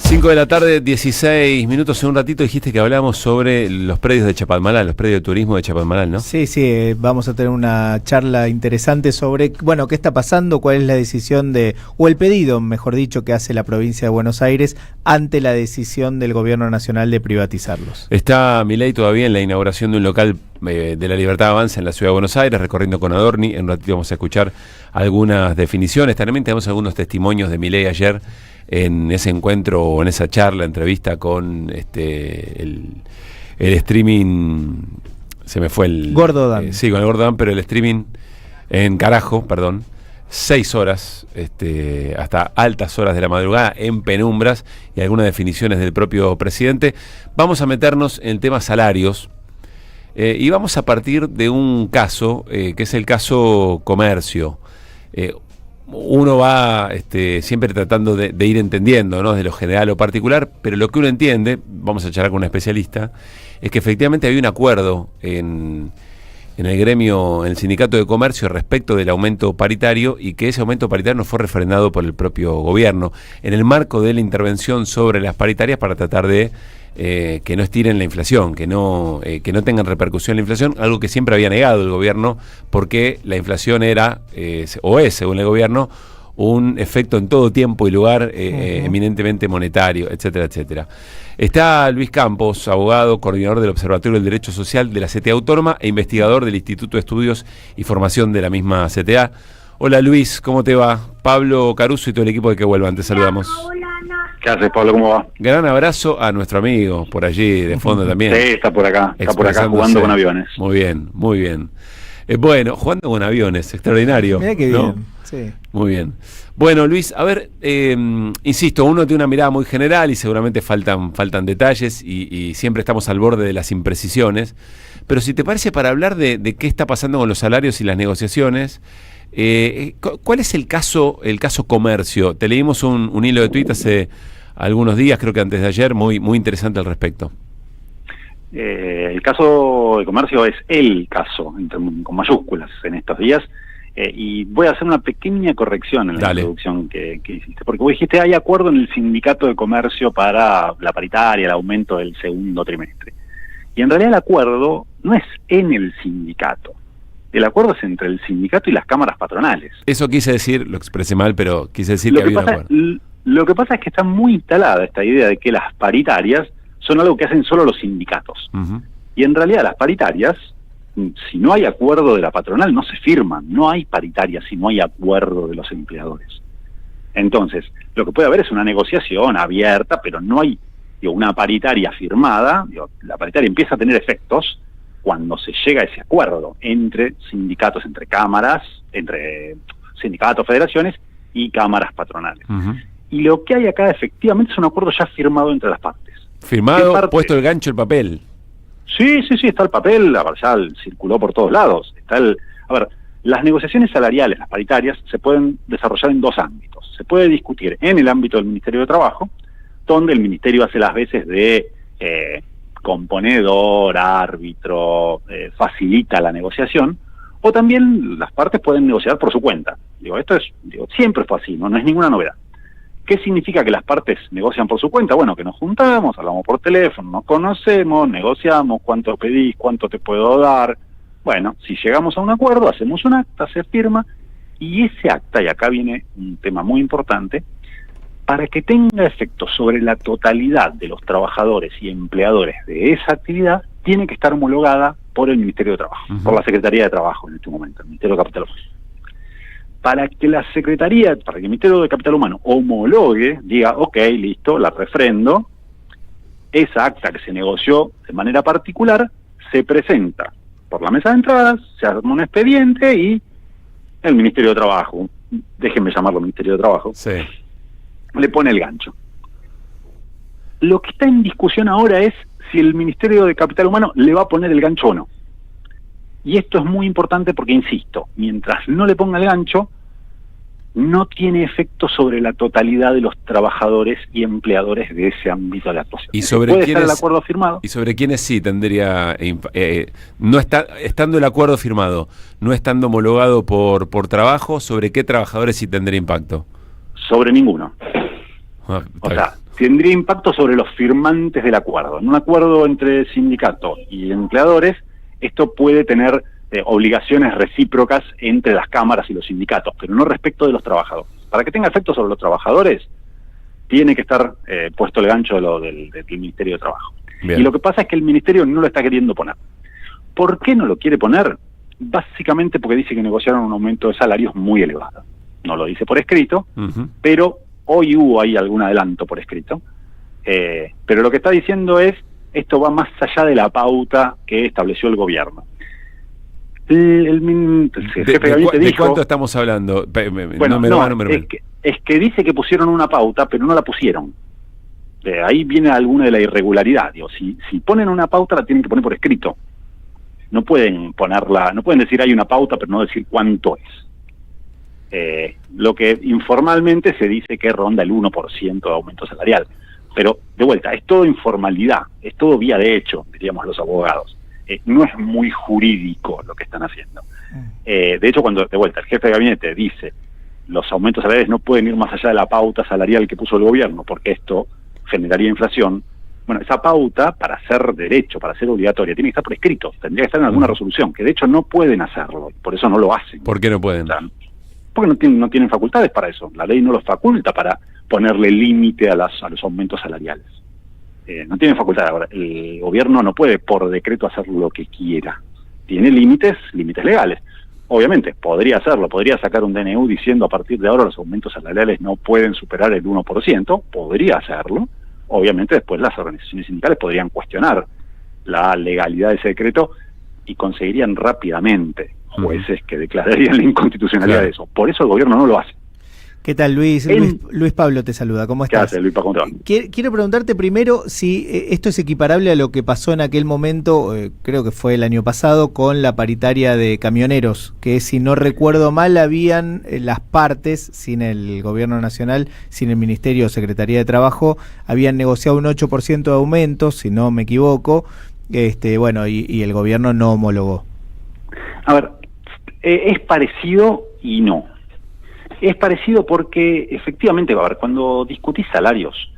5 de la tarde, 16 minutos. En un ratito dijiste que hablábamos sobre los predios de Chapalmalal, los predios de turismo de Chapalmalal, ¿no? Sí, vamos a tener una charla interesante sobre, bueno, qué está pasando, cuál es la decisión o el pedido, mejor dicho, que hace la provincia de Buenos Aires ante la decisión del gobierno nacional de privatizarlos. Está Milei todavía en la inauguración de un local de la Libertad Avanza en la ciudad de Buenos Aires, recorriendo con Adorni. En un ratito vamos a escuchar algunas definiciones. También tenemos algunos testimonios de Milei ayer en ese encuentro o en esa charla, entrevista con el streaming, se me fue el... Gordo Dan. Sí, con el Gordo Dan, pero el streaming en carajo, perdón, 6 horas, hasta altas horas de la madrugada, en penumbras, y algunas definiciones del propio presidente. Vamos a meternos en el tema salarios, y vamos a partir de un caso, que es el caso comercio. Uno va siempre tratando de ir entendiendo, ¿no?, de lo general o particular, pero lo que uno entiende, vamos a charlar con un especialista, es que efectivamente había un acuerdo en el gremio, en el sindicato de comercio, respecto del aumento paritario, y que ese aumento paritario no fue refrendado por el propio gobierno, en el marco de la intervención sobre las paritarias para tratar de que no estiren la inflación, que no tengan repercusión en la inflación, algo que siempre había negado el gobierno, porque la inflación era, o es, según el gobierno, un efecto en todo tiempo y lugar eminentemente monetario, etcétera, etcétera. Está Luis Campos, abogado, coordinador del Observatorio del Derecho Social de la CTA Autónoma e investigador del Instituto de Estudios y Formación de la misma CTA. Hola Luis, ¿cómo te va? Pablo Caruso y todo el equipo de Que Vuelvan, te saludamos. ¿Qué haces, Pablo? ¿Cómo va? Gran abrazo a nuestro amigo, por allí de fondo también. Sí, está por acá jugando con aviones. Muy bien, muy bien. Bueno, jugando con aviones, extraordinario. Mirá qué ¿no? bien, sí. Muy bien. Bueno, Luis, a ver, insisto, uno tiene una mirada muy general y seguramente faltan detalles y siempre estamos al borde de las imprecisiones, pero si te parece, para hablar de qué está pasando con los salarios y las negociaciones, ¿cuál es el caso comercio? Te leímos un hilo de tuit hace algunos días, creo que antes de ayer, muy interesante al respecto. El caso de comercio es el caso, con mayúsculas, en estos días. Y voy a hacer una pequeña corrección en la introducción que hiciste, porque vos dijiste hay acuerdo en el sindicato de comercio para la paritaria, el aumento del segundo trimestre. Y en realidad el acuerdo no es en el sindicato, el acuerdo es entre el sindicato y las cámaras patronales. Eso quise decir, lo expresé mal, pero quise decir que había un acuerdo. Lo que pasa es que está muy instalada esta idea de que las paritarias son algo que hacen solo los sindicatos. Y en realidad las paritarias, si no hay acuerdo de la patronal, no se firman. No hay paritaria si no hay acuerdo de los empleadores. Entonces, lo que puede haber es una negociación abierta, pero no hay una paritaria firmada. La paritaria empieza a tener efectos cuando se llega a ese acuerdo entre sindicatos, entre cámaras, entre sindicatos, federaciones y cámaras patronales. Y lo que hay acá efectivamente es un acuerdo ya firmado entre las partes. Firmado, puesto el gancho, el papel. Sí, está el papel, ya circuló por todos lados. Las negociaciones salariales, las paritarias, se pueden desarrollar en dos ámbitos. Se puede discutir en el ámbito del Ministerio de Trabajo, donde el Ministerio hace las veces de componedor, árbitro, facilita la negociación, o también las partes pueden negociar por su cuenta. Siempre fue así, no es ninguna novedad. ¿Qué significa que las partes negocian por su cuenta? Bueno, que nos juntamos, hablamos por teléfono, nos conocemos, negociamos, cuánto pedís, cuánto te puedo dar. Bueno, si llegamos a un acuerdo, hacemos un acta, se firma, y ese acta, y acá viene un tema muy importante, para que tenga efecto sobre la totalidad de los trabajadores y empleadores de esa actividad, tiene que estar homologada por el Ministerio de Trabajo, por la Secretaría de Trabajo en este momento, el Ministerio de Capital Humano. Para que el Ministerio de Capital Humano homologue, diga, ok, listo, la refrendo, esa acta que se negoció de manera particular se presenta por la mesa de entradas, se arma un expediente y el Ministerio de Trabajo, déjenme llamarlo Ministerio de Trabajo, le pone el gancho. Lo que está en discusión ahora es si el Ministerio de Capital Humano le va a poner el gancho o no. Y esto es muy importante porque, insisto, mientras no le ponga el gancho, no tiene efecto sobre la totalidad de los trabajadores y empleadores de ese ámbito de la actuación. ¿Y sobre puede estar el acuerdo firmado? ¿Y sobre quiénes sí tendría, estando el acuerdo firmado, no estando homologado por trabajo, sobre qué trabajadores sí tendría impacto? Sobre ninguno. O sea, tendría impacto sobre los firmantes del acuerdo. En un acuerdo entre sindicato y empleadores, esto puede tener obligaciones recíprocas entre las cámaras y los sindicatos, pero no respecto de los trabajadores. Para que tenga efecto sobre los trabajadores, tiene que estar puesto el gancho del Ministerio de Trabajo. Bien. Y lo que pasa es que el Ministerio no lo está queriendo poner. ¿Por qué no lo quiere poner? Básicamente porque dice que negociaron un aumento de salarios muy elevado. No lo dice por escrito, pero hoy hubo ahí algún adelanto por escrito. Pero lo que está diciendo es, esto va más allá de la pauta que estableció el gobierno. El jefe de gabinete dijo... ¿De cuánto estamos hablando? Es que dice que pusieron una pauta, pero no la pusieron. Ahí viene alguna de la irregularidad. Digo, si ponen una pauta, la tienen que poner por escrito. No pueden ponerla, no pueden decir hay una pauta, pero no decir cuánto es. Lo que informalmente se dice que ronda el 1% de aumento salarial. Pero, de vuelta, es todo informalidad, es todo vía de hecho, diríamos los abogados. No es muy jurídico lo que están haciendo. De hecho, cuando, de vuelta, el jefe de gabinete dice los aumentos salariales no pueden ir más allá de la pauta salarial que puso el gobierno, porque esto generaría inflación. Bueno, esa pauta, para ser derecho, para ser obligatoria, tiene que estar por escrito, tendría que estar en alguna resolución, que de hecho no pueden hacerlo, por eso no lo hacen. ¿Por qué no pueden? O sea, porque no tienen facultades para eso. La ley no los faculta para ponerle límite a los aumentos salariales. No tienen facultad. Ahora, el gobierno no puede por decreto hacer lo que quiera. Tiene límites legales. Obviamente, podría hacerlo, podría sacar un DNU diciendo a partir de ahora los aumentos salariales no pueden superar el 1%, podría hacerlo. Obviamente después las organizaciones sindicales podrían cuestionar la legalidad de ese decreto y conseguirían rápidamente jueces que declararían la inconstitucionalidad de eso. Por eso el gobierno no lo hace. ¿Qué tal, Luis? Luis Pablo te saluda, ¿cómo estás? ¿Qué haces, Luis? ¿Cómo te va? Quiero preguntarte primero si esto es equiparable a lo que pasó en aquel momento, creo que fue el año pasado, con la paritaria de camioneros, que si no recuerdo mal habían las partes, sin el gobierno nacional, sin el Ministerio o Secretaría de Trabajo, habían negociado un 8% de aumento, si no me equivoco, bueno, y el gobierno no homologó. A ver, es parecido y no. Es parecido porque efectivamente, a ver, cuando discutís salarios,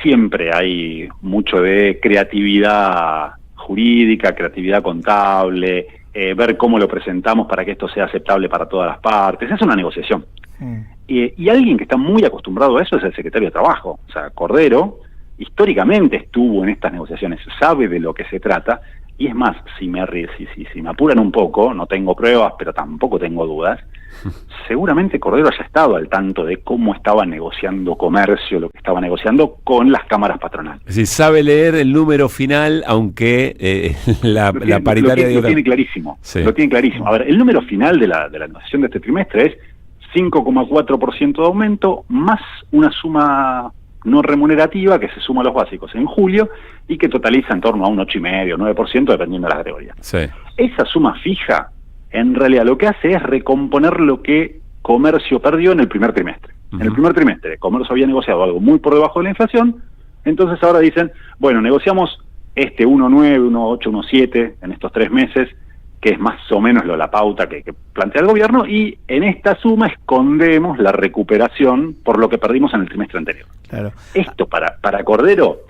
siempre hay mucho de creatividad jurídica, creatividad contable, ver cómo lo presentamos para que esto sea aceptable para todas las partes. Es una negociación. Y alguien que está muy acostumbrado a eso es el secretario de Trabajo. O sea, Cordero históricamente estuvo en estas negociaciones, sabe de lo que se trata. Y es más, si me apuran un poco, no tengo pruebas, pero tampoco tengo dudas, seguramente Cordero haya estado al tanto de cómo estaba negociando comercio, lo que estaba negociando con las cámaras patronales. Es decir, sabe leer el número final, aunque la paritaria... Lo tiene clarísimo, sí. Lo tiene clarísimo. A ver, el número final de la negociación de este trimestre es 5,4% de aumento, más una suma no remunerativa que se suma a los básicos en julio y que totaliza en torno a un 8,5%, 9%, dependiendo de la categoría. Sí. Esa suma fija, en realidad lo que hace es recomponer lo que comercio perdió en el primer trimestre. En el primer trimestre, comercio había negociado algo muy por debajo de la inflación, entonces ahora dicen, bueno, negociamos 1,9, 1,8, 1,7 en estos 3 meses, que es más o menos la pauta que plantea el gobierno, y en esta suma escondemos la recuperación por lo que perdimos en el trimestre anterior. Claro. Esto para Cordero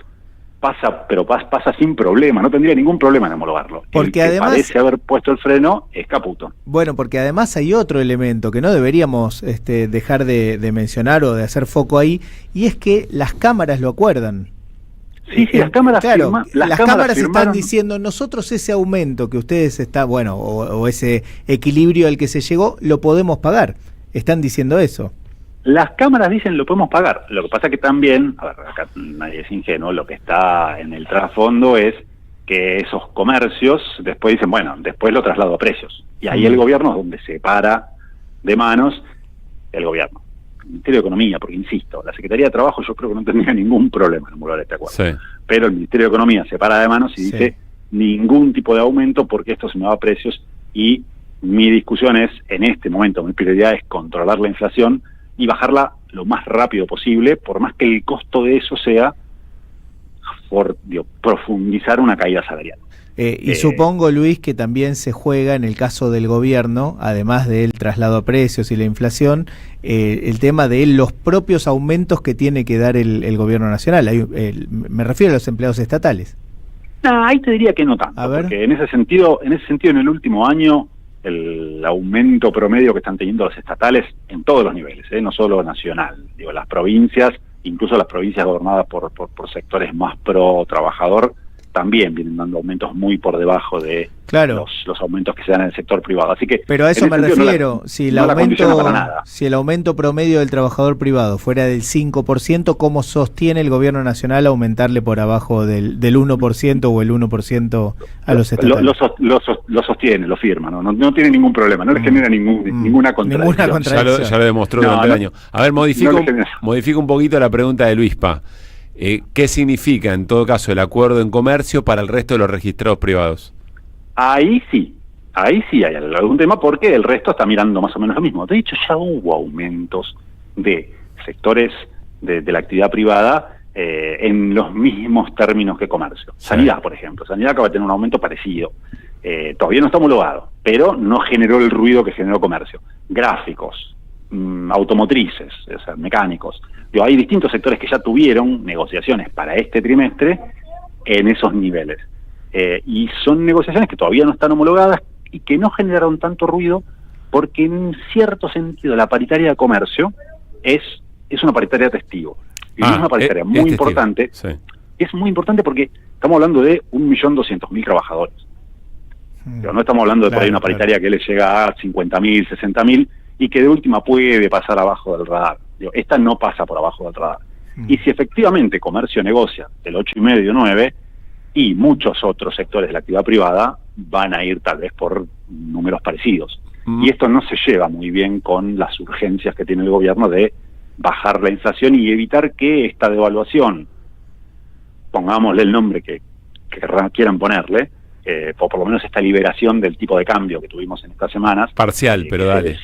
pasa sin problema, no tendría ningún problema en homologarlo. Porque el que además parece haber puesto el freno es Caputo. Bueno, porque además hay otro elemento que no deberíamos dejar de mencionar o de hacer foco ahí, y es que las cámaras lo acuerdan. Sí, las cámaras, claro, las cámaras firmaron. Están diciendo, nosotros ese aumento que ustedes o ese equilibrio al que se llegó, lo podemos pagar. Están diciendo eso. Las cámaras dicen lo podemos pagar. Lo que pasa que también, a ver, acá nadie es ingenuo, lo que está en el trasfondo es que esos comercios después dicen, bueno, después lo traslado a precios. Y ahí el gobierno es donde se para de manos el gobierno. El Ministerio de Economía, porque insisto, la Secretaría de Trabajo yo creo que no tendría ningún problema en homologar este acuerdo. Sí. Pero el Ministerio de Economía se para de manos y dice ningún tipo de aumento porque esto se me va a precios, y mi discusión es, en este momento, mi prioridad es controlar la inflación y bajarla lo más rápido posible, por más que el costo de eso sea profundizar una caída salarial. Y supongo, Luis, que también se juega en el caso del gobierno, además del traslado a precios y la inflación, el tema de los propios aumentos que tiene que dar el gobierno nacional. Me refiero a los empleados estatales. No, ahí te diría que no tanto, porque en ese sentido, en el último año, el aumento promedio que están teniendo los estatales en todos los niveles, no solo nacional, digo, las provincias, incluso las provincias gobernadas por sectores más pro trabajador, también vienen dando aumentos muy por debajo de los aumentos que se dan en el sector privado. Así que, pero a eso me refiero, si el aumento promedio del trabajador privado fuera del 5%, ¿cómo sostiene el gobierno nacional aumentarle por abajo del 1% o el 1% a los estatales? Lo sostiene, lo firma, no tiene ningún problema, no le genera ninguna contradicción. Ya lo demostró durante el año. A ver, modifico un poquito la pregunta de Luispa. ¿Qué significa, en todo caso, el acuerdo en comercio para el resto de los registrados privados? Ahí sí hay algún tema, porque el resto está mirando más o menos lo mismo. De hecho, ya hubo aumentos de sectores de la actividad privada en los mismos términos que comercio. Sí. Sanidad, por ejemplo. Sanidad acaba de tener un aumento parecido. Todavía no está homologado, pero no generó el ruido que generó comercio. Gráficos, automotrices, o sea, mecánicos. Hay distintos sectores que ya tuvieron negociaciones para este trimestre en esos niveles. Y son negociaciones que todavía no están homologadas y que no generaron tanto ruido, porque en cierto sentido la paritaria de comercio es una paritaria de testigo. Y es una paritaria muy importante. Sí. Es muy importante porque estamos hablando de 1.200.000 trabajadores. Pero no estamos hablando de por ahí una paritaria que le llega a 50.000, 60.000 y que de última puede pasar abajo del radar. Esta no pasa por abajo del radar. Y si efectivamente comercio negocia del 8,5, 9, y muchos otros sectores de la actividad privada van a ir tal vez por números parecidos. Y esto no se lleva muy bien con las urgencias que tiene el gobierno de bajar la inflación y evitar que esta devaluación, pongámosle el nombre que quieran ponerle, o por lo menos esta liberación del tipo de cambio que tuvimos en estas semanas, parcial, pero dale,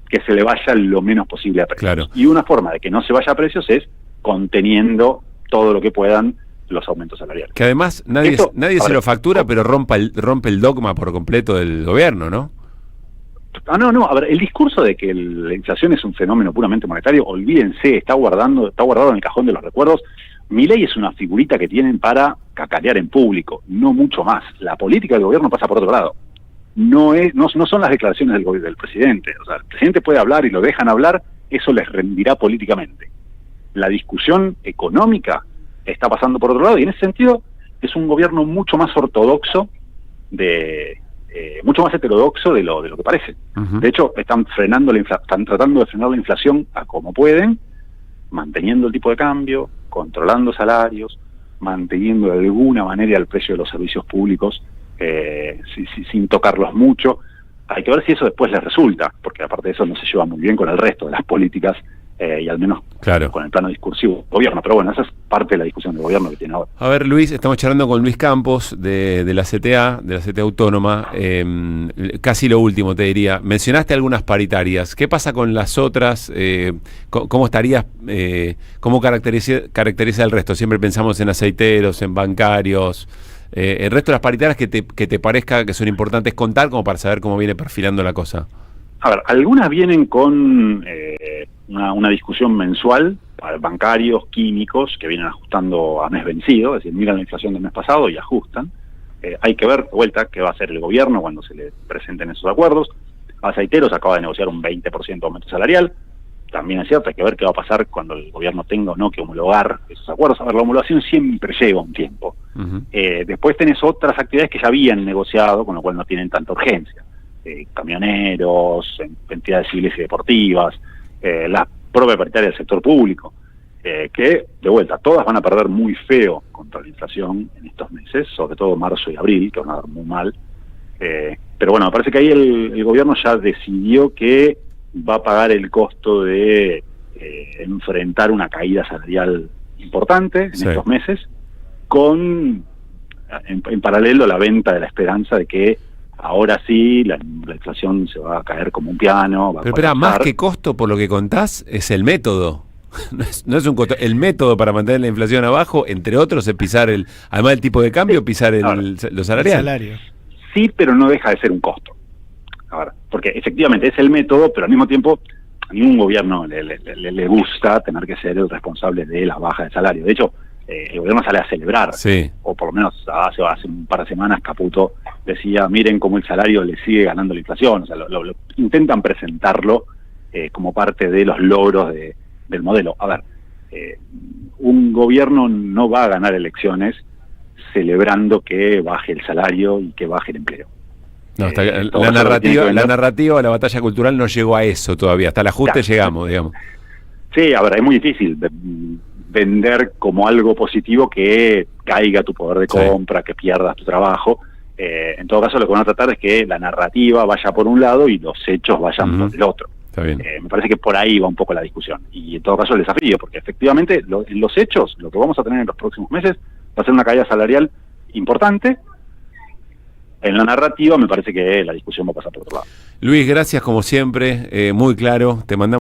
que se le vaya lo menos posible a precios. Claro. Y una forma de que no se vaya a precios es conteniendo todo lo que puedan los aumentos salariales. Que además nadie se lo factura, pero rompe el dogma por completo del gobierno, ¿no? No, a ver, el discurso de que la inflación es un fenómeno puramente monetario, olvídense, está guardado en el cajón de los recuerdos. Milei es una figurita que tienen para cacarear en público, no mucho más. La política del gobierno pasa por otro lado. No son las declaraciones del presidente. O sea, el presidente puede hablar y lo dejan hablar, eso les rendirá políticamente. La discusión económica está pasando por otro lado, y en ese sentido es un gobierno mucho más ortodoxo, mucho más heterodoxo de lo que parece. Uh-huh. De hecho, están tratando de frenar la inflación a como pueden, manteniendo el tipo de cambio, controlando salarios, manteniendo de alguna manera el precio de los servicios públicos, sin tocarlos mucho. Hay que ver si eso después les resulta, porque aparte de eso no se lleva muy bien con el resto de las políticas, y al menos con el plano discursivo del gobierno. Pero bueno, esa es parte de la discusión del gobierno que tiene ahora. A ver, Luis, estamos charlando con Luis Campos de la CTA, Autónoma. Casi lo último, te diría. Mencionaste algunas paritarias. ¿Qué pasa con las otras? ¿Cómo estarías? ¿Cómo caracteriza el resto? Siempre pensamos en aceiteros, en bancarios. El resto de las paritarias que te parezca que son importantes contar, como para saber cómo viene perfilando la cosa. A ver, algunas vienen con una discusión mensual para bancarios, químicos, que vienen ajustando a mes vencido, es decir, miran la inflación del mes pasado y ajustan. Hay que ver de vuelta qué va a hacer el gobierno cuando se le presenten esos acuerdos. Aceiteros acaba de negociar un 20% de aumento salarial. También es cierto, hay que ver qué va a pasar cuando el gobierno tenga o no que homologar esos acuerdos. A ver, la homologación siempre lleva un tiempo. Uh-huh. Después tenés otras actividades que ya habían negociado, con lo cual no tienen tanta urgencia. Camioneros, entidades civiles y deportivas, la propia paritaria del sector público, que, de vuelta, todas van a perder muy feo contra la inflación en estos meses, sobre todo marzo y abril, que van a dar muy mal. Pero bueno, me parece que ahí el gobierno ya decidió que va a pagar el costo de enfrentar una caída salarial importante en estos meses, con en paralelo la venta de la esperanza de que ahora sí la inflación se va a caer como un piano. Pero espera, más que costo, por lo que contás, es el método. No es un costo. El método para mantener la inflación abajo, entre otros, es pisar además del tipo de cambio, pisar lo salarial. El salario. Sí, pero no deja de ser un costo. Ahora, porque efectivamente es el método, pero al mismo tiempo a ningún gobierno le gusta tener que ser el responsable de la baja de salario. De hecho, el gobierno sale a celebrar, sí. O por lo menos hace un par de semanas Caputo decía, miren cómo el salario le sigue ganando la inflación. O sea, lo intentan presentarlo como parte de los logros del modelo. A ver, un gobierno no va a ganar elecciones celebrando que baje el salario y que baje el empleo. No, la narrativa, la batalla cultural no llegó a eso todavía. Hasta el ajuste llegamos, digamos. Sí, a ver, es muy difícil vender como algo positivo que caiga tu poder de compra, que pierdas tu trabajo. En todo caso, lo que van a tratar es que la narrativa vaya por un lado y los hechos vayan por el otro. Está bien. Me parece que por ahí va un poco la discusión. Y en todo caso el desafío, porque efectivamente en los hechos, lo que vamos a tener en los próximos meses va a ser una caída salarial importante. En la narrativa me parece que la discusión va a pasar por otro lado. Luis, gracias como siempre, muy claro. Te mandamos